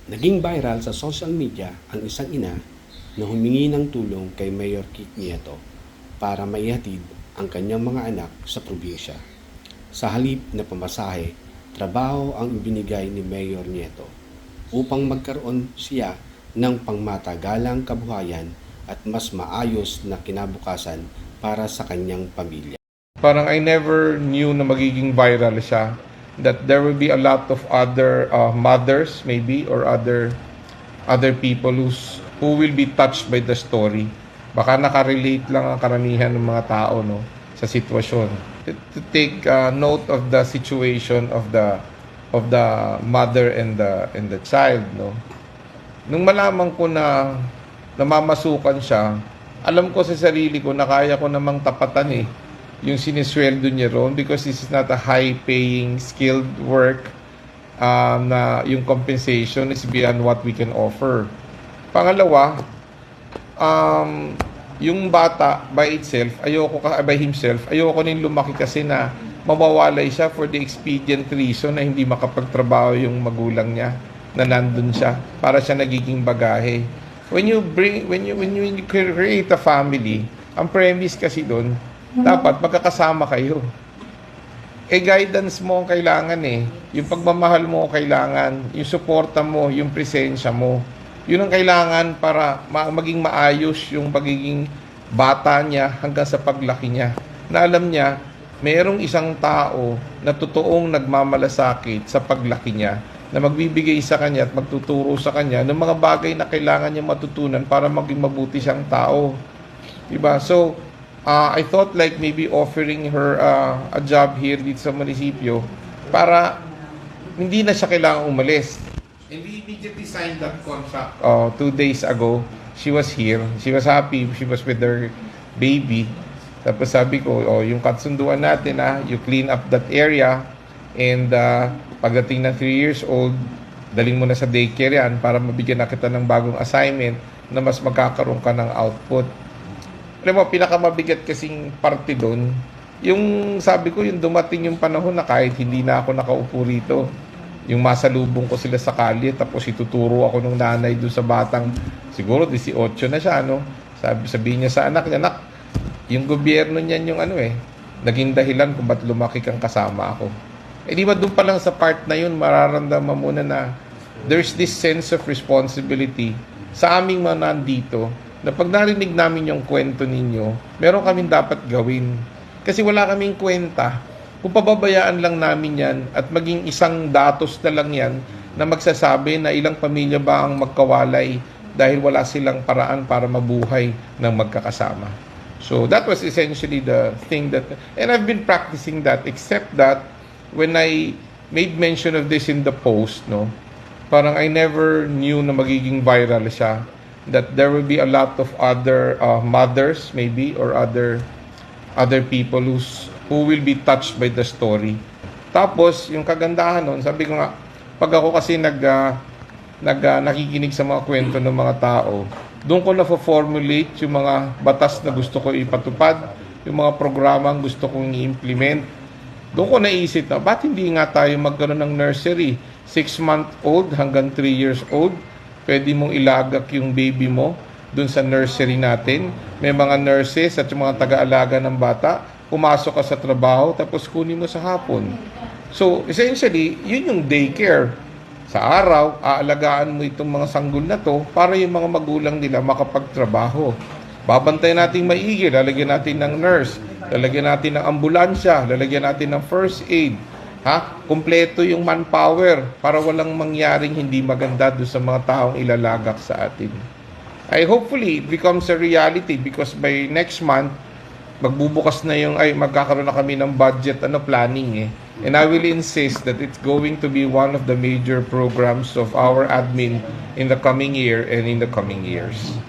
Naging viral sa social media ang isang ina na humingi ng tulong kay Mayor Kit Nieto para maihatid ang kanyang mga anak sa probinsya. Sa halip na pamasahe, trabaho ang ibinigay ni Mayor Nieto upang magkaroon siya ng pangmatagalang kabuhayan at mas maayos na kinabukasan para sa kanyang pamilya. Parang I never knew na magiging viral siya. That there will be a lot of other mothers maybe or other people who will be touched by the story. Baka nakarelate lang ang karamihan ng mga tao sa sitwasyon. To take note of the situation of the mother and the child Nung malaman ko na namamasukan siya, alam ko sa sarili ko na kaya ko namang tapatan yung sinisweldo niya roon because this is not a high-paying, skilled work na yung compensation is beyond what we can offer. Pangalawa, yung bata by himself, ayoko nin lumaki kasi na mawawalay siya for the expedient reason na hindi makapagtrabaho yung magulang niya na nandun siya para siya nagiging bagahe. When you create a family, ang premise kasi doon, dapat magkakasama kayo. Guidance mo ang kailangan Yung pagmamahal mo ang kailangan, yung suporta mo, yung presensya mo. Yun ang kailangan para maging maayos yung pagiging bata niya hanggang sa paglaki niya. Na alam niya, mayroong isang tao na totoong nagmamalasakit sa paglaki niya, na magbibigay sa kanya at magtuturo sa kanya ng mga bagay na kailangan niya matutunan para maging mabuti siyang tao. Diba? So, I thought like maybe offering her a job here dito sa munisipyo para hindi na siya kailangang umalis. And we immediately signed that contract 2 days ago. She was here. She was happy. She was with her baby. Tapos sabi ko, yung katsunduan natin you clean up that area and pagdating ng 3 years old, daling mo na sa daycare yan para mabigyan na kita ng bagong assignment na mas magkakaroon ka ng output. Alam mo, pinakamabigat kasing parte doon, yung sabi ko, yung dumating yung panahon na kahit hindi na ako nakaupo rito, yung masalubong ko sila sa kalye, tapos ituturo ako ng nanay doon sa batang, siguro 18 na siya, sabihin niya sa anak niya, "Nak, yung gobyerno niyan yung naging dahilan kung ba't lumaki kang kasama ako." Di ba doon pa lang sa part na yun, mararamdaman mo na there's this sense of responsibility sa aming mga nandito, na pag narinig namin yung kwento ninyo, meron kaming dapat gawin. Kasi wala kaming kwenta. Kung pababayaan lang namin yan at maging isang datos na lang yan na magsasabi na ilang pamilya ba ang magkawalay dahil wala silang paraan para mabuhay ng magkakasama. So that was essentially the thing that, and I've been practicing that, except that when I made mention of this in the post, parang I never knew na magiging viral siya. That there will be a lot of other mothers maybe or other people who will be touched by the story. Tapos yung kagandahan nun, sabi ko nga, pag ako kasi nakikinig sa mga kwento ng mga tao, doon ko na-formulate yung mga batas na gusto ko ipatupad, yung mga programang gusto kong i-implement. Doon ko naisip na, ba't hindi nga tayo magkaroon ng nursery? 6-month-old hanggang 3 years old, pwede mong ilagak yung baby mo dun sa nursery natin. May mga nurses at yung mga taga-alaga ng bata, pumasok ka sa trabaho, tapos kunin mo sa hapon. So, essentially, yun yung daycare. Sa araw, aalagaan mo itong mga sanggol na to para yung mga magulang nila makapagtrabaho. Babantayan natin maigi, lalagyan natin ng nurse, lalagyan natin ng ambulansya, lalagyan natin ng first aid. Kumpleto yung manpower para walang mangyaring hindi maganda doon sa mga taong ilalagak sa atin. Hopefully it becomes a reality because by next month magbubukas na magkakaroon na kami ng budget planning and I will insist that it's going to be one of the major programs of our admin in the coming year and in the coming years.